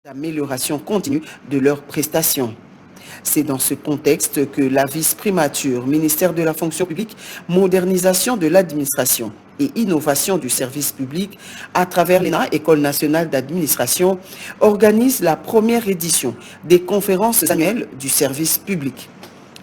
d'amélioration continue de leurs prestations. C'est dans ce contexte que la vice-primature, ministère de la fonction publique, modernisation de l'administration et innovation du service public, à travers l'ENA, École nationale d'administration, organise la première édition des conférences annuelles du service public.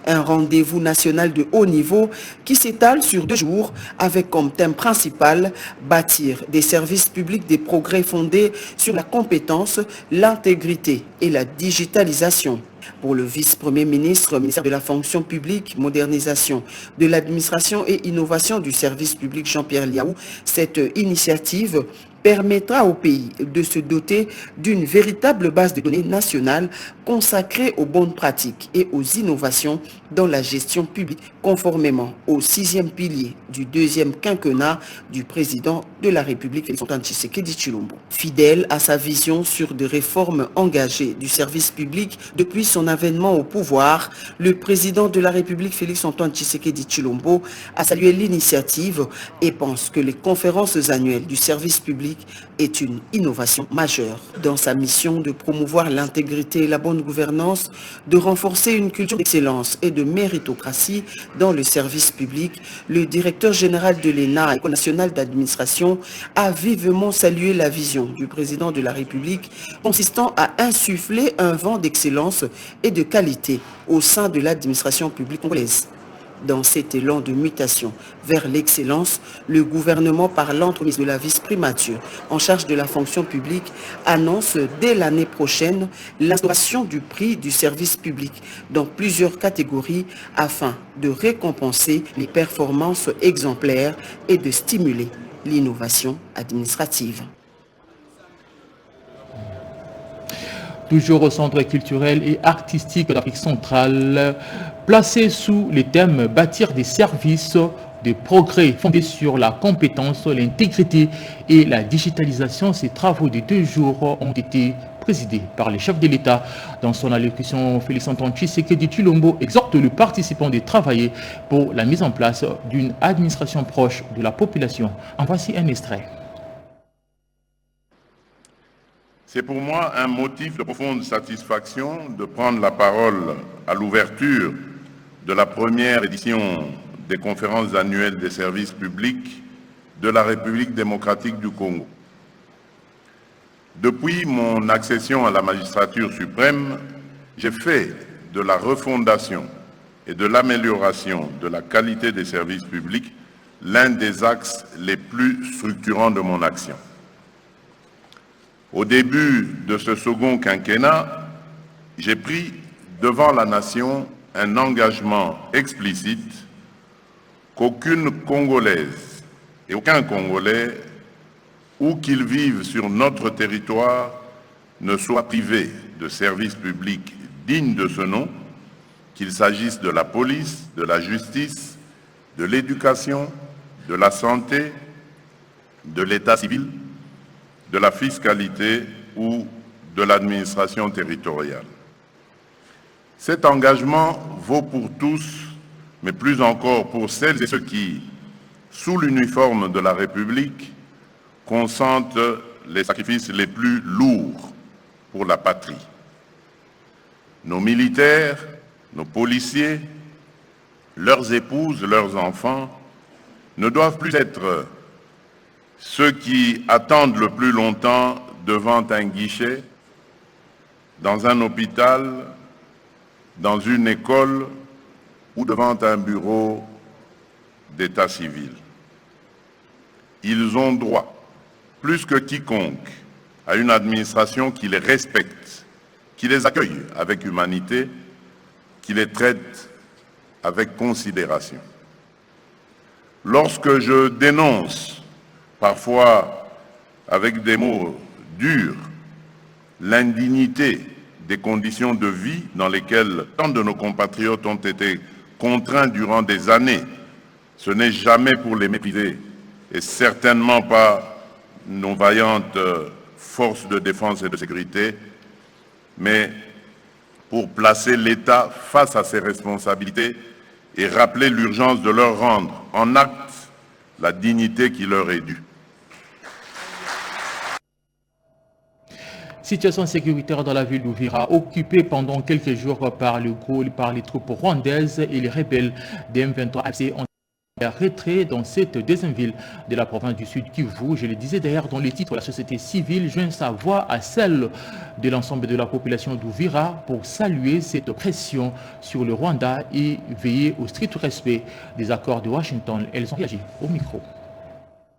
Un rendez-vous national de haut niveau qui s'étale sur 2 jours avec comme thème principal bâtir des services publics des progrès fondés sur la compétence, l'intégrité et la digitalisation. Pour le vice-premier ministre, ministère de la fonction publique, modernisation de l'administration et innovation du service public Jean-Pierre Liaou, cette initiative permettra au pays de se doter d'une véritable base de données nationale consacrée aux bonnes pratiques et aux innovations dans la gestion publique, conformément au 6e pilier du 2e quinquennat du président de la République, Félix-Antoine Tshisekedi Tshilombo. Fidèle à sa vision sur des réformes engagées du service public depuis son avènement au pouvoir, le président de la République, Félix-Antoine Tshisekedi Tshilombo, a salué l'initiative et pense que les conférences annuelles du service public est une innovation majeure. Dans sa mission de promouvoir l'intégrité et la bonne gouvernance, de renforcer une culture d'excellence et de méritocratie dans le service public, le directeur général de l'ENA, École nationale d'administration, a vivement salué la vision du président de la République consistant à insuffler un vent d'excellence et de qualité au sein de l'administration publique congolaise. Dans cet élan de mutation vers l'excellence, le gouvernement, par l'entremise de la vice-primature en charge de la fonction publique, annonce dès l'année prochaine l'instauration du prix du service public dans plusieurs catégories afin de récompenser les performances exemplaires et de stimuler l'innovation administrative. Toujours au Centre culturel et artistique d'Afrique centrale, placé sous le thème « Bâtir des services de progrès fondés sur la compétence, l'intégrité et la digitalisation », ces travaux de 2 jours ont été présidés par le chef de l'État. Dans son allocution, Félix-Antoine Tshisekedi Tshilombo exhorte le participant de travailler pour la mise en place d'une administration proche de la population. En voici un extrait. C'est pour moi un motif de profonde satisfaction de prendre la parole à l'ouverture de la première édition des conférences annuelles des services publics de la République démocratique du Congo. Depuis mon accession à la magistrature suprême, j'ai fait de la refondation et de l'amélioration de la qualité des services publics l'un des axes les plus structurants de mon action. Au début de ce second quinquennat, j'ai pris devant la nation un engagement explicite qu'aucune Congolaise et aucun Congolais, où qu'ils vivent sur notre territoire, ne soit privé de services publics dignes de ce nom, qu'il s'agisse de la police, de la justice, de l'éducation, de la santé, de l'état civil, de la fiscalité ou de l'administration territoriale. Cet engagement vaut pour tous, mais plus encore pour celles et ceux qui, sous l'uniforme de la République, consentent les sacrifices les plus lourds pour la patrie. Nos militaires, nos policiers, leurs épouses, leurs enfants ne doivent plus être ceux qui attendent le plus longtemps devant un guichet, dans un hôpital, dans une école ou devant un bureau d'état civil. Ils ont droit, plus que quiconque, à une administration qui les respecte, qui les accueille avec humanité, qui les traite avec considération. Lorsque je dénonce parfois avec des mots durs, l'indignité des conditions de vie dans lesquelles tant de nos compatriotes ont été contraints durant des années. Ce n'est jamais pour les mépriser, et certainement pas nos vaillantes forces de défense et de sécurité, mais pour placer l'État face à ses responsabilités et rappeler l'urgence de leur rendre en acte la dignité qui leur est due. Situation sécuritaire dans la ville d'Uvira, occupée pendant quelques jours par les troupes rwandaises et les rebelles des M23 AFC ont retrait dans cette deuxième ville de la province du Sud Kivu. Je le disais d'ailleurs dans les titres, la société civile joint sa voix à celle de l'ensemble de la population d'Uvira pour saluer cette pression sur le Rwanda et veiller au strict respect des accords de Washington. Elles ont réagi au micro.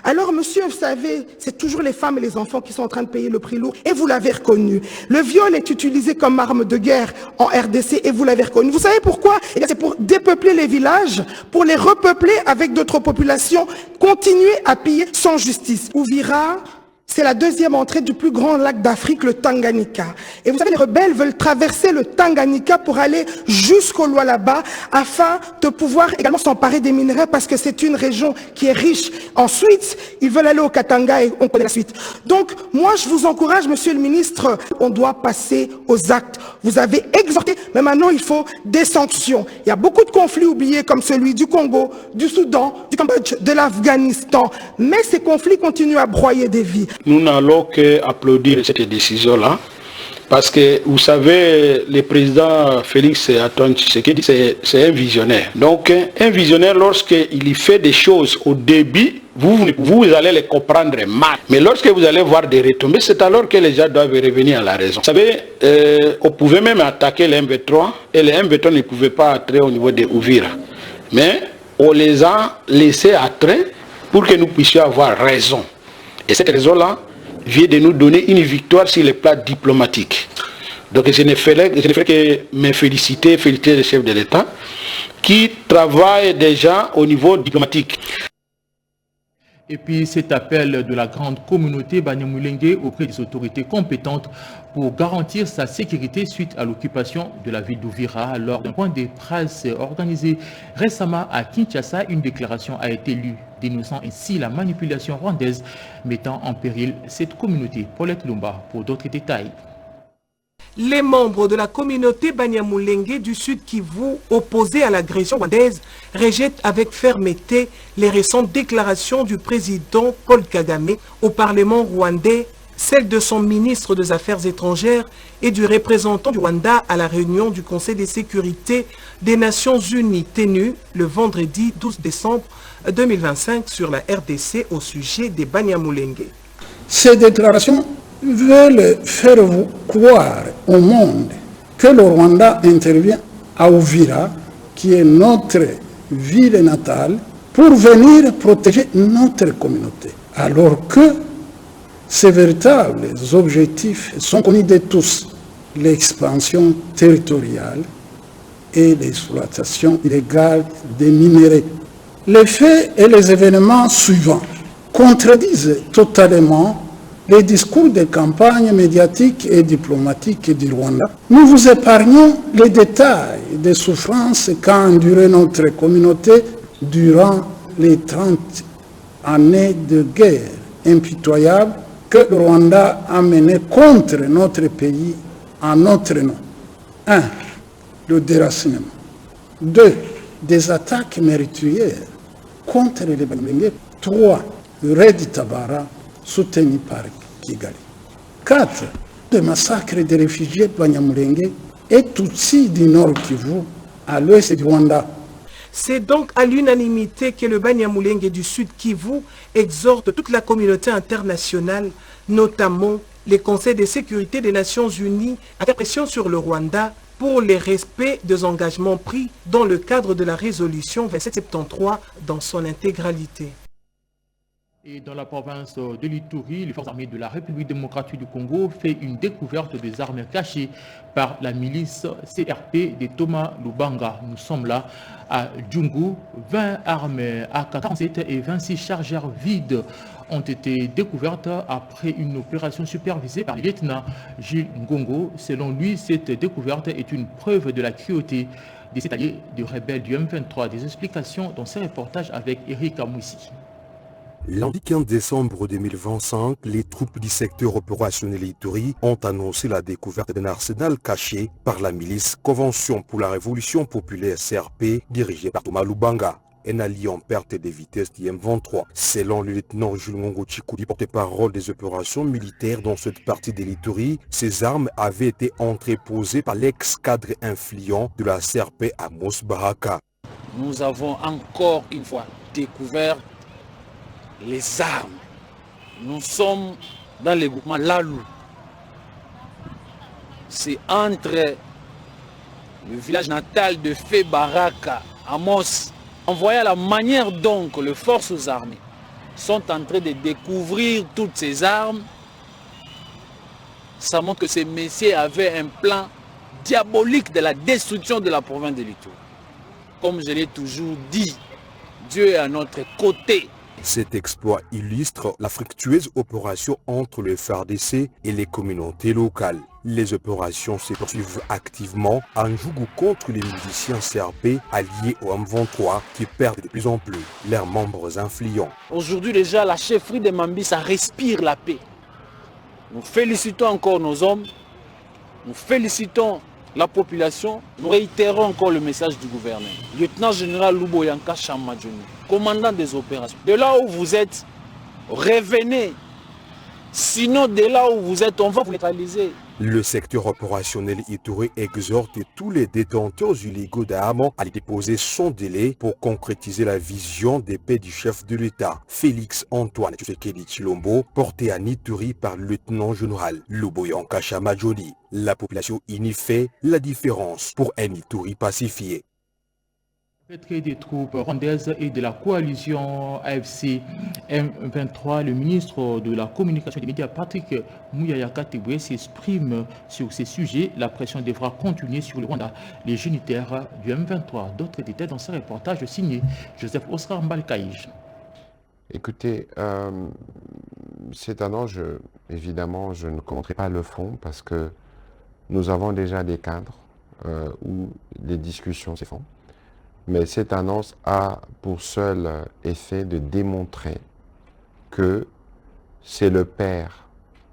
Alors, monsieur, vous savez, c'est toujours les femmes et les enfants qui sont en train de payer le prix lourd. Et vous l'avez reconnu. Le viol est utilisé comme arme de guerre en RDC et vous l'avez reconnu. Vous savez pourquoi? C'est pour dépeupler les villages, pour les repeupler avec d'autres populations, continuer à piller sans justice. Uvira, c'est la deuxième entrée du plus grand lac d'Afrique, le Tanganyika. Et vous savez, les rebelles veulent traverser le Tanganyika pour aller jusqu'au Lualaba afin de pouvoir également s'emparer des minerais parce que c'est une région qui est riche. Ensuite, ils veulent aller au Katanga et on connaît la suite. Donc, moi, je vous encourage, monsieur le ministre, on doit passer aux actes. Vous avez exhorté, mais maintenant, il faut des sanctions. Il y a beaucoup de conflits oubliés comme celui du Congo, du Soudan, du Cambodge, de l'Afghanistan. Mais ces conflits continuent à broyer des vies. Nous n'allons qu'applaudir cette décision-là, parce que, vous savez, le président Félix Antoine Tshisekedi, c'est un visionnaire. Donc, un visionnaire, lorsqu'il fait des choses au début, vous allez les comprendre mal. Mais lorsque vous allez voir des retombées, c'est alors que les gens doivent revenir à la raison. Vous savez, on pouvait même attaquer les M23, et les M23 ne pouvaient pas entrer au niveau des Uvira. Mais on les a laissés entrer pour que nous puissions avoir raison. Et cette raison-là vient de nous donner une victoire sur les plans diplomatiques. Donc je ne ferai que me féliciter le chef de l'État qui travaille déjà au niveau diplomatique. Et puis cet appel de la grande communauté Banyamulenge auprès des autorités compétentes pour garantir sa sécurité suite à l'occupation de la ville d'Uvira. Lors d'un point de presse organisé récemment à Kinshasa, une déclaration a été lue dénonçant ainsi la manipulation rwandaise mettant en péril cette communauté. Paulette Lumba pour d'autres détails. Les membres de la communauté Banyamulenge du Sud Kivu, opposés à l'agression rwandaise, rejettent avec fermeté les récentes déclarations du président Paul Kagame au Parlement rwandais, celles de son ministre des Affaires étrangères et du représentant du Rwanda à la réunion du Conseil de sécurité des Nations Unies tenue le vendredi 12 décembre 2025 sur la RDC au sujet des Banyamulenge. Ces déclarations veulent faire croire au monde que le Rwanda intervient à Uvira, qui est notre ville natale, pour venir protéger notre communauté. Alors que ces véritables objectifs sont connus de tous, l'expansion territoriale et l'exploitation illégale des minéraux. Les faits et les événements suivants contredisent totalement les discours de campagne médiatique et diplomatique du Rwanda. Nous vous épargnons les détails des souffrances qu'a enduré notre communauté durant les 30 années de guerre impitoyable que le Rwanda a menées contre notre pays en notre nom. 1. Le déracinement. 2. Des attaques meurtrières contre les Banyamulenge. 3. Le raid Tabara soutenu par Kigali. 4. Le massacre des réfugiés Banyamulenge et Tutsi du Nord Kivu à l'ouest du Rwanda. C'est donc à l'unanimité que le Banyamulenge du Sud Kivu exhorte toute la communauté internationale, notamment les conseils de sécurité des Nations Unies, à faire pression sur le Rwanda pour le respect des engagements pris dans le cadre de la résolution 2773 dans son intégralité. Et dans la province de l'Ituri, les forces armées de la République démocratique du Congo fait une découverte des armes cachées par la milice CRP de Thomas Lubanga. Nous sommes là à Djungu. 20 armes AK-47 et 26 chargeurs vides ont été découvertes après une opération supervisée par le lieutenant Gilles Ngongo. Selon lui, cette découverte est une preuve de la cruauté des alliés de rebelles du M23. Des explications dans ces reportages avec Eric Amouissi. Lundi 15 décembre 2025, les troupes du secteur opérationnel Ituri ont annoncé la découverte d'un arsenal caché par la milice Convention pour la Révolution populaire CRP dirigée par Thomas Lubanga. un allié en perte de vitesse du M23. Selon le lieutenant Jules Ngongo Chikoudi, porte-parole des opérations militaires dans cette partie de l'Ituri, ces armes avaient été entreposées par l'ex-cadre influent de la CRP Amos Baraka. Nous avons encore une fois découvert les armes. Nous sommes dans le groupement Lalou. C'est entre le village natal de Fé Baraka, Amos. En voyant la manière dont les forces armées sont en train de découvrir toutes ces armes, ça montre que ces messieurs avaient un plan diabolique de la destruction de la province de l'Ituri. Comme je l'ai toujours dit, Dieu est à notre côté. Cet exploit illustre la fructueuse opération entre le FARDC et les communautés locales. Les opérations se poursuivent activement en Djougou contre les musiciens CRP alliés au M23 qui perdent de plus en plus leurs membres influents. Aujourd'hui déjà, la chefferie de Mambi, ça respire la paix. Nous félicitons encore nos hommes, nous félicitons la population, nous réitérons encore le message du gouverneur. Lieutenant général Luboyanka Chamadjouni, commandant des opérations, de là où vous êtes, revenez. Sinon, de là où vous êtes, on va vous neutraliser. Le secteur opérationnel Ituri exhorte tous les détenteurs illégaux d'armes à déposer sans délai pour concrétiser la vision des paix du chef de l'État, Félix Antoine Tshisekedi Tshilombo, porté à Ituri par le lieutenant général Luboyanka Chamadjouni. La population unie fait la différence pour un Ituri pacifié. Retrait des troupes rwandaises et de la coalition AFC M23, le ministre de la Communication et des médias, Patrick Muyayaka Teboué, s'exprime sur ces sujets. La pression devra continuer sur le Rwanda, les génitaires du M23. D'autres détails dans ce reportage signé Joseph Oscar Mbalkaïj. Écoutez, c'est un enjeu. Évidemment, je ne commenterai pas le fond parce que nous avons déjà des cadres où les discussions se font. Mais cette annonce a pour seul effet de démontrer que c'est le père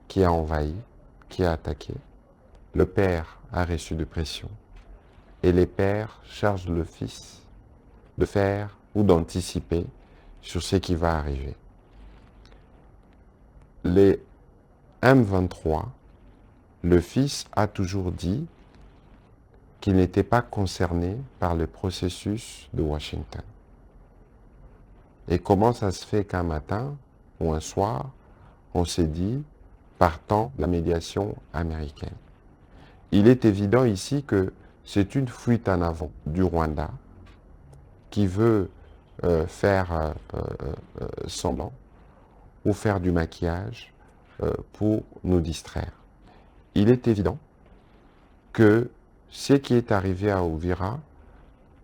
qui a envahi, qui a attaqué. Le père a reçu de pression. Et les pères chargent le fils de faire ou d'anticiper sur ce qui va arriver. Les M23, le fils a toujours dit qu'il n'était pas concerné par le processus de Washington. Et comment ça se fait qu'un matin ou un soir, on s'est dit, partant de la médiation américaine. Il est évident ici que c'est une fuite en avant du Rwanda qui veut faire semblant ou faire du maquillage pour nous distraire. Il est évident que ce qui est arrivé à Uvira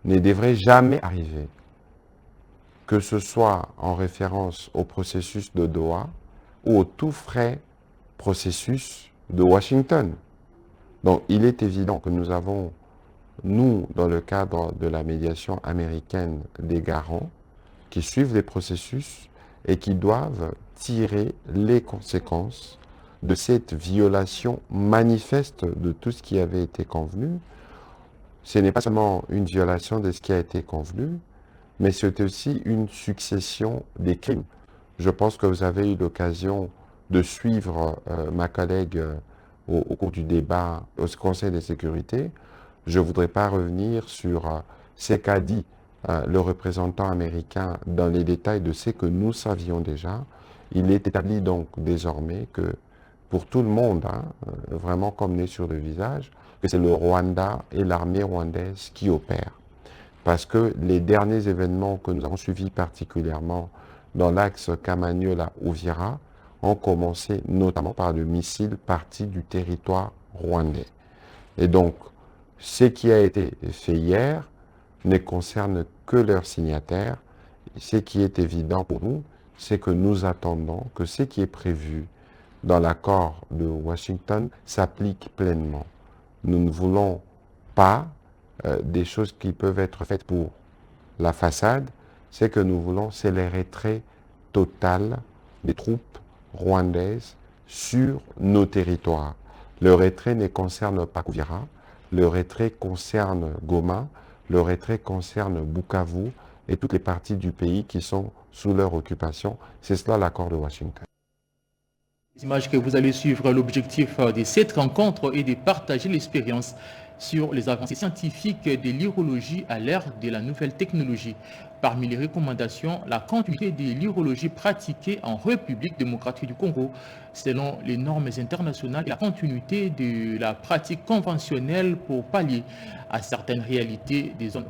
ne devrait jamais arriver, que ce soit en référence au processus de Doha ou au tout frais processus de Washington. Donc il est évident que nous avons, nous, dans le cadre de la médiation américaine, des garants qui suivent les processus et qui doivent tirer les conséquences de cette violation manifeste de tout ce qui avait été convenu. Ce n'est pas seulement une violation de ce qui a été convenu, mais c'est aussi une succession des crimes. Je pense que vous avez eu l'occasion de suivre ma collègue au cours du débat au Conseil de sécurité. Je ne voudrais pas revenir sur ce qu'a dit le représentant américain dans les détails de ce que nous savions déjà. Il est établi donc désormais que pour tout le monde, vraiment comme né sur le visage, que c'est le Rwanda et l'armée rwandaise qui opèrent. Parce que les derniers événements que nous avons suivis particulièrement dans l'axe Kamanyola-Uvira ont commencé notamment par le missile parti du territoire rwandais. Et donc, ce qui a été fait hier ne concerne que leurs signataires. Ce qui est évident pour nous, c'est que nous attendons que ce qui est prévu dans l'accord de Washington s'applique pleinement. Nous ne voulons pas des choses qui peuvent être faites pour la façade. Ce que nous voulons, c'est le retrait total des troupes rwandaises sur nos territoires. Le retrait ne concerne pas Uvira, le retrait concerne Goma, le retrait concerne Bukavu, et toutes les parties du pays qui sont sous leur occupation. C'est cela l'accord de Washington. Les images que vous allez suivre, l'objectif de cette rencontre est de partager l'expérience sur les avancées scientifiques de l'urologie à l'ère de la nouvelle technologie. Parmi les recommandations, la continuité de l'urologie pratiquée en République démocratique du Congo selon les normes internationales et la continuité de la pratique conventionnelle pour pallier à certaines réalités des zones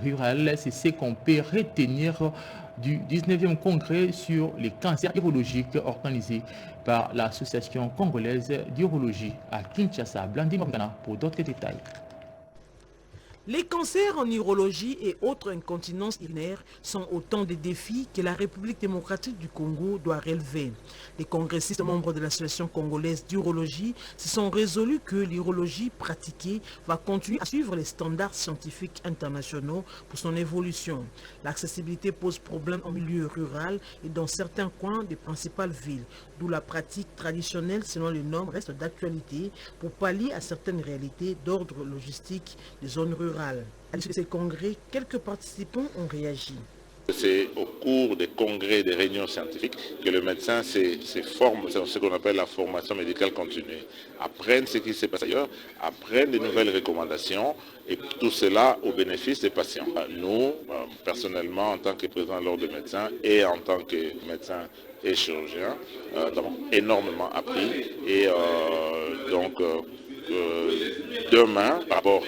rurales. C'est ce qu'on peut retenir du 19e congrès sur les cancers urologiques organisé par l'Association congolaise d'urologie à Kinshasa. Blandine Morgana pour d'autres détails. Les cancers en urologie et autres incontinences urinaires sont autant de défis que la République démocratique du Congo doit relever. Les congressistes membres de l'Association congolaise d'urologie se sont résolus que l'urologie pratiquée va continuer à suivre les standards scientifiques internationaux pour son évolution. L'accessibilité pose problème en milieu rural et dans certains coins des principales villes, d'où la pratique traditionnelle selon les normes reste d'actualité pour pallier à certaines réalités d'ordre logistique des zones rurales. À l'issue de ces congrès, quelques participants ont réagi. C'est au cours des congrès, des réunions scientifiques que le médecin se forme, c'est ce qu'on appelle la formation médicale continue. Apprennent ce qui se passe ailleurs, apprennent de nouvelles recommandations et tout cela au bénéfice des patients. Nous, personnellement, en tant que président de l'ordre des médecins et en tant que médecin et chirurgien, nous avons énormément appris et demain, par rapport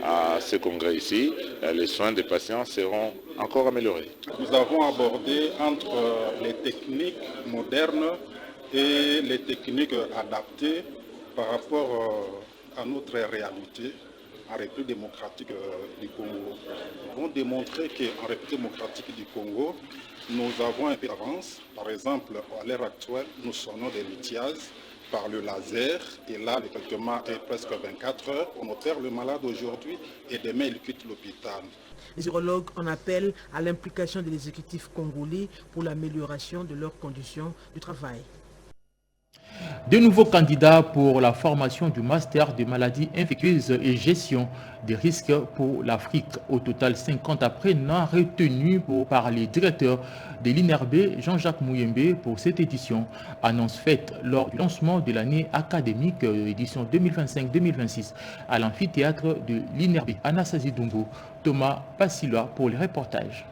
à ce congrès ici, les soins des patients seront encore améliorés. Nous avons abordé entre les techniques modernes et les techniques adaptées par rapport à notre réalité en République démocratique du Congo. Nous avons démontré qu'en République démocratique du Congo, nous avons un peu d'avance. Par exemple, à l'heure actuelle, nous sonnons des lithiases par le laser, et là, le traitement est presque 24 heures. On opère le malade aujourd'hui et demain, il quitte l'hôpital. Les urologues en appellent à l'implication de l'exécutif congolais pour l'amélioration de leurs conditions de travail. De nouveaux candidats pour la formation du master de maladies infectieuses et gestion des risques pour l'Afrique. Au total, 50 apprenants retenus par les directeurs de l'INRB, Jean-Jacques Mouyembe, pour cette édition. Annonce faite lors du lancement de l'année académique édition 2025-2026 à l'amphithéâtre de l'INRB. Anastasie Dungo, Thomas Passiloa pour les reportages.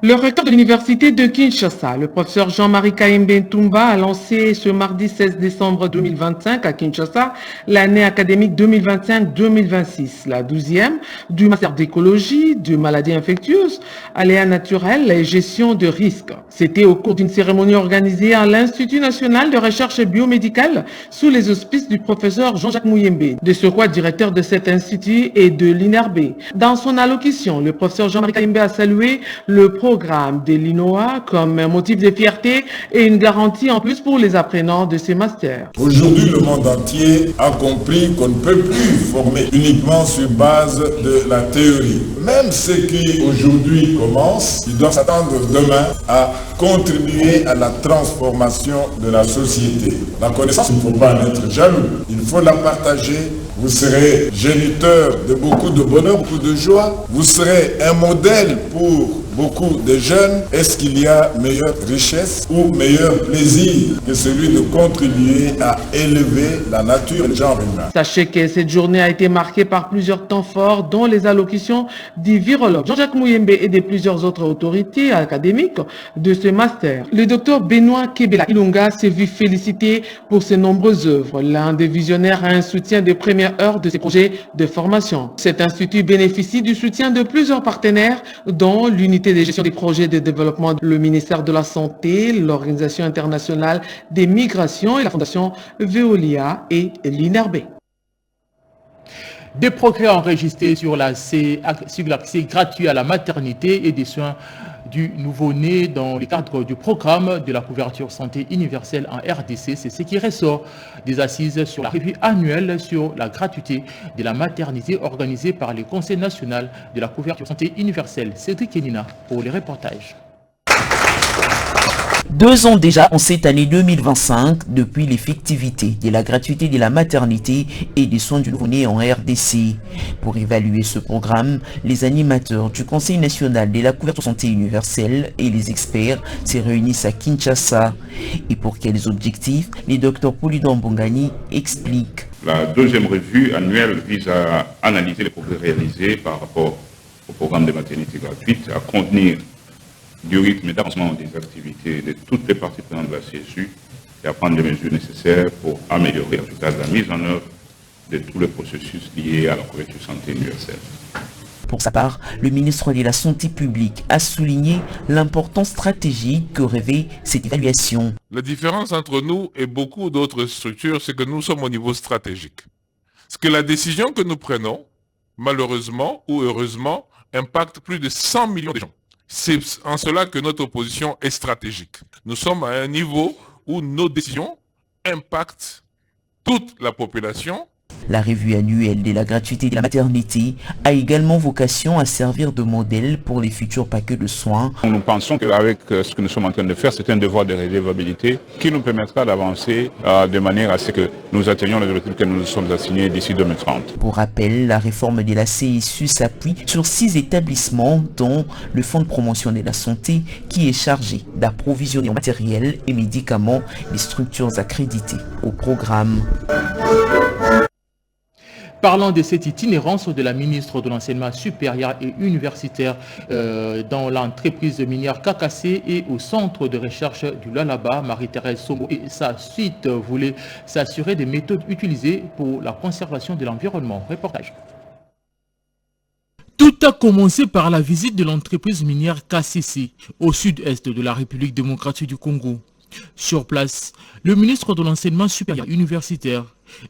Le recteur de l'université de Kinshasa, le professeur Jean-Marie Kayembe Ntumba, a lancé ce mardi 16 décembre 2025 à Kinshasa l'année académique 2025-2026, la 12e du master d'écologie, de maladies infectieuses, aléas naturels et gestion de risques. C'était au cours d'une cérémonie organisée à l'Institut national de recherche biomédicale sous les auspices du professeur Jean-Jacques Mouyembe, de surcroît directeur de cet institut et de l'INRB. Dans son allocution, le professeur Jean-Marie Kayembe a salué le programme de l'INOA comme un motif de fierté et une garantie en plus pour les apprenants de ces masters. Aujourd'hui, le monde entier a compris qu'on ne peut plus former uniquement sur base de la théorie. Même ceux qui aujourd'hui commencent, ils doivent s'attendre demain à contribuer à la transformation de la société. La connaissance, il ne faut pas en être jaloux, il faut la partager. Vous serez géniteur de beaucoup de bonheur, beaucoup de joie. Vous serez un modèle pour beaucoup de jeunes. Est-ce qu'il y a meilleure richesse ou meilleur plaisir que celui de contribuer à élever la nature et le genre humain? Sachez que cette journée a été marquée par plusieurs temps forts, dont les allocutions du virologue Jean-Jacques Mouyembe et de plusieurs autres autorités académiques de ce master. Le docteur Benoît Kebela Ilunga s'est vu félicité pour ses nombreuses œuvres. L'un des visionnaires a un soutien des premières heures de ses projets de formation. Cet institut bénéficie du soutien de plusieurs partenaires, dont l'unité de gestion des projets de développement, le ministère de la Santé, l'Organisation internationale des migrations et la Fondation Veolia et l'INRB. Des progrès enregistrés sur l'accès gratuit à la maternité et des soins du nouveau-né dans le cadre du programme de la couverture santé universelle en RDC. C'est ce qui ressort des assises sur la revue annuelle sur la gratuité de la maternité organisée par le Conseil national de la couverture santé universelle. Cédric Kenina pour les reportages. 2 ans déjà en cette année 2025 depuis l'effectivité de la gratuité de la maternité et des soins du nouveau-né en RDC. Pour évaluer ce programme, les animateurs du Conseil national de la couverture santé universelle et les experts se réunissent à Kinshasa. Et pour quels objectifs, le Dr Polydor Mbongani explique. La deuxième revue annuelle vise à analyser les progrès réalisés par rapport au programme de maternité gratuite, à contenir du rythme d'avancement des activités de toutes les parties prenantes de la CSU et à prendre les mesures nécessaires pour améliorer en tout cas la mise en œuvre de tous les processus liés à la couverture santé universelle. Pour sa part, le ministre de la Santé publique a souligné l'importance stratégique que revêt cette évaluation. La différence entre nous et beaucoup d'autres structures, c'est que nous sommes au niveau stratégique. Parce que la décision que nous prenons, malheureusement ou heureusement, impacte plus de 100 millions de gens. C'est en cela que notre opposition est stratégique. Nous sommes à un niveau où nos décisions impactent toute la population. La revue annuelle de la gratuité de la maternité a également vocation à servir de modèle pour les futurs paquets de soins. Nous pensons qu'avec ce que nous sommes en train de faire, c'est un devoir de redevabilité qui nous permettra d'avancer de manière à ce que nous atteignions les objectifs que nous nous sommes assignés d'ici 2030. Pour rappel, la réforme de la CSU s'appuie sur 6 établissements dont le Fonds de promotion de la santé qui est chargé d'approvisionner en matériel et médicaments les structures accréditées au programme. Parlant de cette itinérance de la ministre de l'Enseignement supérieur et universitaire dans l'entreprise minière KKC et au centre de recherche du Lualaba, Marie-Thérèse Sombo et sa suite voulaient s'assurer des méthodes utilisées pour la conservation de l'environnement. Reportage. Tout a commencé par la visite de l'entreprise minière KCC au sud-est de la République démocratique du Congo. Sur place, le ministre de l'Enseignement supérieur universitaire,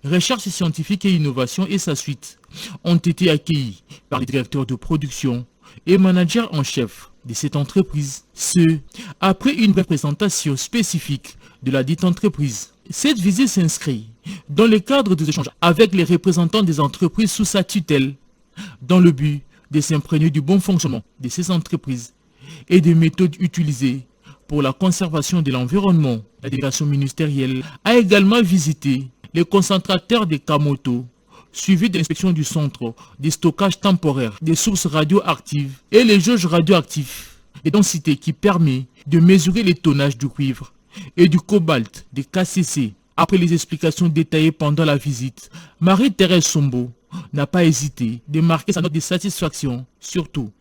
Recherche scientifique et innovation et sa suite ont été accueillis par les directeurs de production et managers en chef de cette entreprise. Ce, après une présentation spécifique de la dite entreprise. Cette visite s'inscrit dans le cadre des échanges avec les représentants des entreprises sous sa tutelle, dans le but de s'imprégner du bon fonctionnement de ces entreprises et des méthodes utilisées pour la conservation de l'environnement. La délégation ministérielle a également visité les concentrateurs de Kamoto, suivi de l'inspection du centre de stockage temporaire des sources radioactives et les jauges radioactifs de densité qui permet de mesurer les tonnages du cuivre et du cobalt des KCC. Après les explications détaillées pendant la visite, Marie-Thérèse Sombo n'a pas hésité de marquer sa note de satisfaction, surtout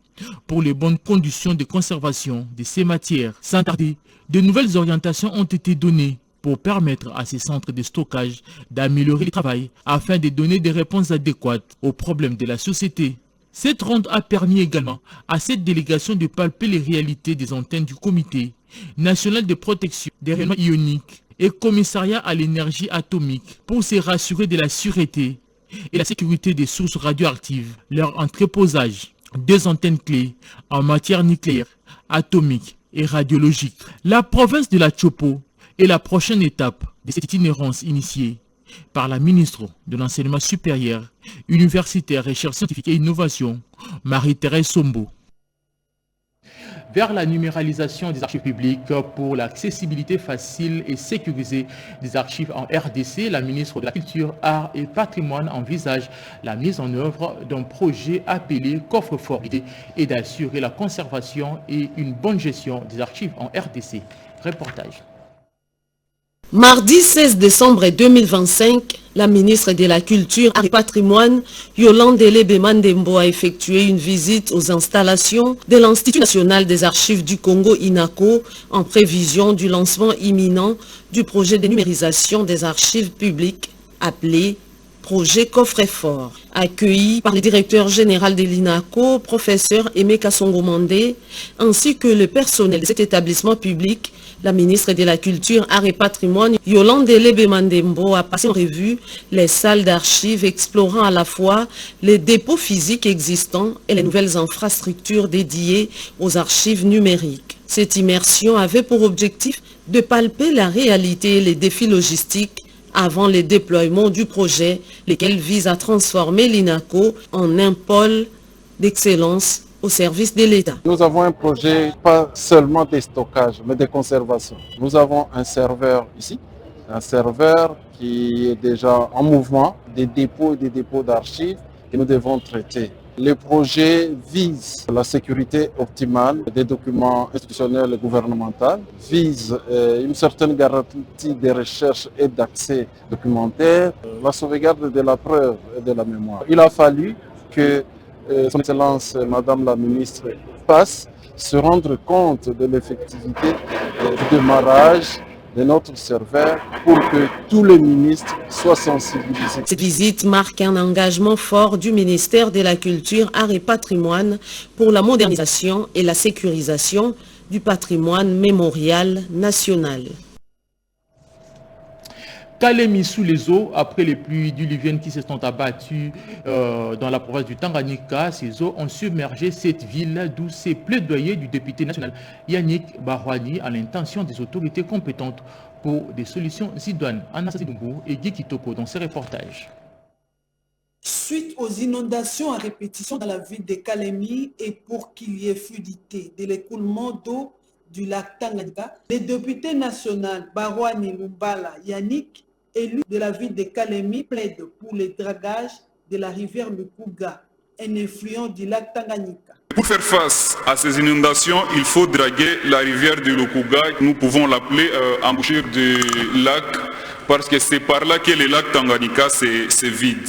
pour les bonnes conditions de conservation de ces matières. Sans tarder, de nouvelles orientations ont été données pour permettre à ces centres de stockage d'améliorer le travail afin de donner des réponses adéquates aux problèmes de la société. Cette ronde a permis également à cette délégation de palper les réalités des antennes du Comité national de protection des rayonnements ioniques et commissariat à l'énergie atomique pour se rassurer de la sûreté et la sécurité des sources radioactives, leur entreposage, 2 antennes clés en matière nucléaire, atomique et radiologique. La province de la Chopo est la prochaine étape de cette itinérance initiée par la ministre de l'Enseignement supérieur, universitaire, recherche scientifique et innovation, Marie-Thérèse Sombo. Vers la numéralisation des archives publiques pour l'accessibilité facile et sécurisée des archives en RDC, la ministre de la Culture, Arts et Patrimoine envisage la mise en œuvre d'un projet appelé Coffre-fort et d'assurer la conservation et une bonne gestion des archives en RDC. Reportage. Mardi 16 décembre 2025, la ministre de la Culture et du Patrimoine, Yolande Mandembo, a effectué une visite aux installations de l'Institut national des archives du Congo, INACO, en prévision du lancement imminent du projet de numérisation des archives publiques appelé projet Coffre-fort. Accueilli par le directeur général de l'INACO, professeur Aimé Kassongo Mandé, ainsi que le personnel de cet établissement public, la ministre de la Culture, Arts et Patrimoine, Yolande Mandembo, a passé en revue les salles d'archives explorant à la fois les dépôts physiques existants et les nouvelles infrastructures dédiées aux archives numériques. Cette immersion avait pour objectif de palper la réalité et les défis logistiques avant le déploiement du projet, lequel vise à transformer l'INACO en un pôle d'excellence au service de l'État. Nous avons un projet pas seulement de stockage, mais de conservation. Nous avons un serveur ici, un serveur qui est déjà en mouvement, des dépôts et des dépôts d'archives que nous devons traiter. Le projet vise la sécurité optimale des documents institutionnels et gouvernementaux, vise une certaine garantie de recherche et d'accès documentaire, la sauvegarde de la preuve et de la mémoire. Il a fallu que Son Excellence Madame la Ministre passe se rendre compte de l'effectivité du démarrage de notre serveur pour que tous les ministres soient sensibilisés. Cette visite marque un engagement fort du ministère de la Culture, Arts et Patrimoine pour la modernisation et la sécurisation du patrimoine mémorial national. Kalemi sous les eaux, après les pluies diluviennes qui se sont abattues dans la province du Tanganyika, ces eaux ont submergé cette ville, d'où ces plaidoyers du député national Yannick Barwani à l'intention des autorités compétentes pour des solutions idoines. Anna Sadoumbou et Guy Kitoko dans ces reportages. Suite aux inondations à répétition dans la ville de Kalemi et pour qu'il y ait fluidité de l'écoulement d'eau du lac Tanganyika, le député national Barwani Lumbala Yannick, élu de la ville de Kalemi, plaide pour le dragage de la rivière Lukuga, un influent du lac Tanganyika. Pour faire face à ces inondations, il faut draguer la rivière du Lukuga. Nous pouvons l'appeler embouchure du lac parce que c'est par là que le lac Tanganyika se vide.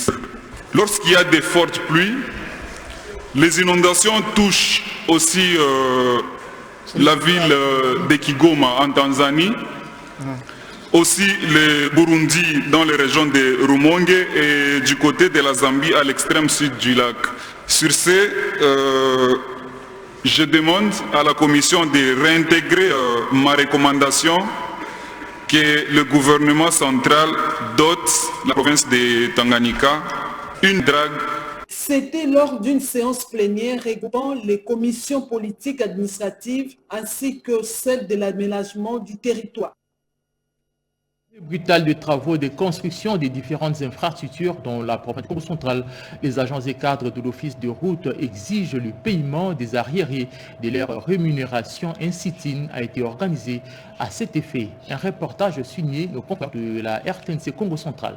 Lorsqu'il y a de fortes pluies, les inondations touchent aussi la ville de Kigoma en Tanzanie, aussi le Burundi dans les régions de Rumongue et du côté de la Zambie à l'extrême sud du lac. Sur ce, je demande à la Commission de réintégrer ma recommandation que le gouvernement central dote la province de Tanganyika une drague. C'était lors d'une séance plénière regroupant les commissions politiques administratives ainsi que celle de l'aménagement du territoire. Brutal de travaux de construction des différentes infrastructures dans la province centrale. Les agents et cadres de l'office de route exigent le paiement des arriérés de leur rémunération. Un sit-in a été organisé à cet effet. Un reportage signé nos confrères de la RTNC Congo central.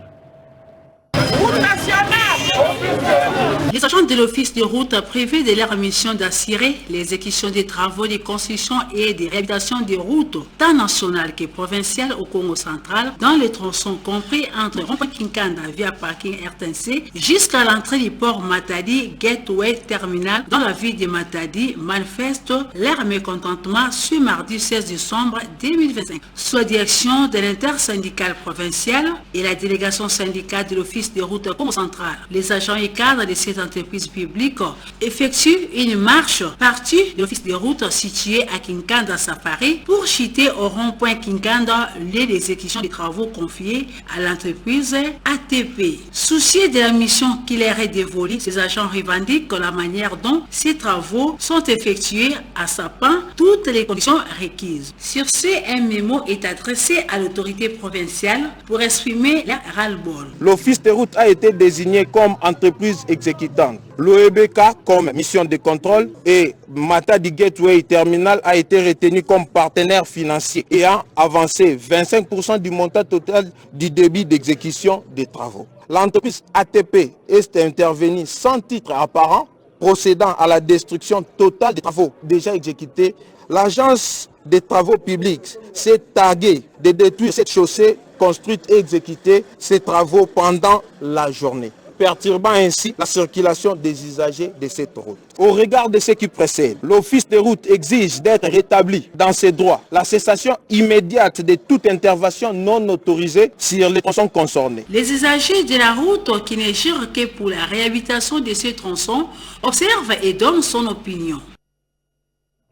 Les agents de l'office de route prévus de leur mission d'assurer l'exécution des travaux de construction et de réhabilitation des routes tant nationales que provinciales au Congo central dans les tronçons compris entre rond-point Kinkanda via parking RTNC jusqu'à l'entrée du port Matadi Gateway Terminal dans la ville de Matadi manifestent leur mécontentement ce mardi 16 décembre 2025. Sous la direction de l'intersyndicale provinciale et la délégation syndicale de l'office de route Congo central, les agents et cadres de cette entreprise publique effectuent une marche partie de l'office de route situé à Kinkanda Safari pour chuter au rond-point Kinkanda lieu d'exécution des travaux confiés à l'entreprise ATP. Souciés de la mission qui leur est dévolue, ces agents revendiquent la manière dont ces travaux sont effectués à sapin toutes les conditions requises. Sur ce, un mémo est adressé à l'autorité provinciale pour exprimer leur ras-le-bol. L'office de route a été désigné comme entreprise exécutante, l'OEBK comme mission de contrôle et Matadi Gateway Terminal a été retenu comme partenaire financier et a avancé 25% du montant total du débit d'exécution des travaux. L'entreprise ATP est intervenue sans titre apparent, procédant à la destruction totale des travaux déjà exécutés. L'agence des travaux publics s'est targuée de détruire cette chaussée construite et exécuter ces travaux pendant la journée, perturbant ainsi la circulation des usagers de cette route. Au regard de ce qui précède, l'office de route exige d'être rétabli dans ses droits, la cessation immédiate de toute intervention non autorisée sur les tronçons concernés. Les usagers de la route qui ne jurent que pour la réhabilitation de ces tronçons observent et donnent son opinion.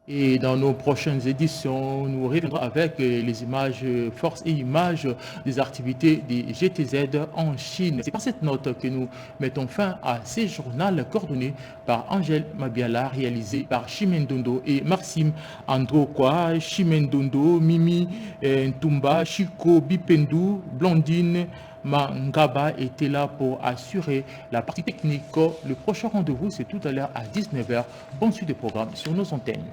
Et dans nos prochaines éditions, nous reviendrons avec les images, forces et images des activités des GTZ en Chine. C'est par cette note que nous mettons fin à ces journaux coordonnés par Angèle Mabiala, réalisé par Chimendondo et Maxime Androkwa, Chimendondo, Mimi Ntumba, Chico Bipendou, Blondine Mangaba était là pour assurer la partie technique. Le prochain rendez-vous, c'est tout à l'heure à 19h. Bonne suite de programme sur nos antennes.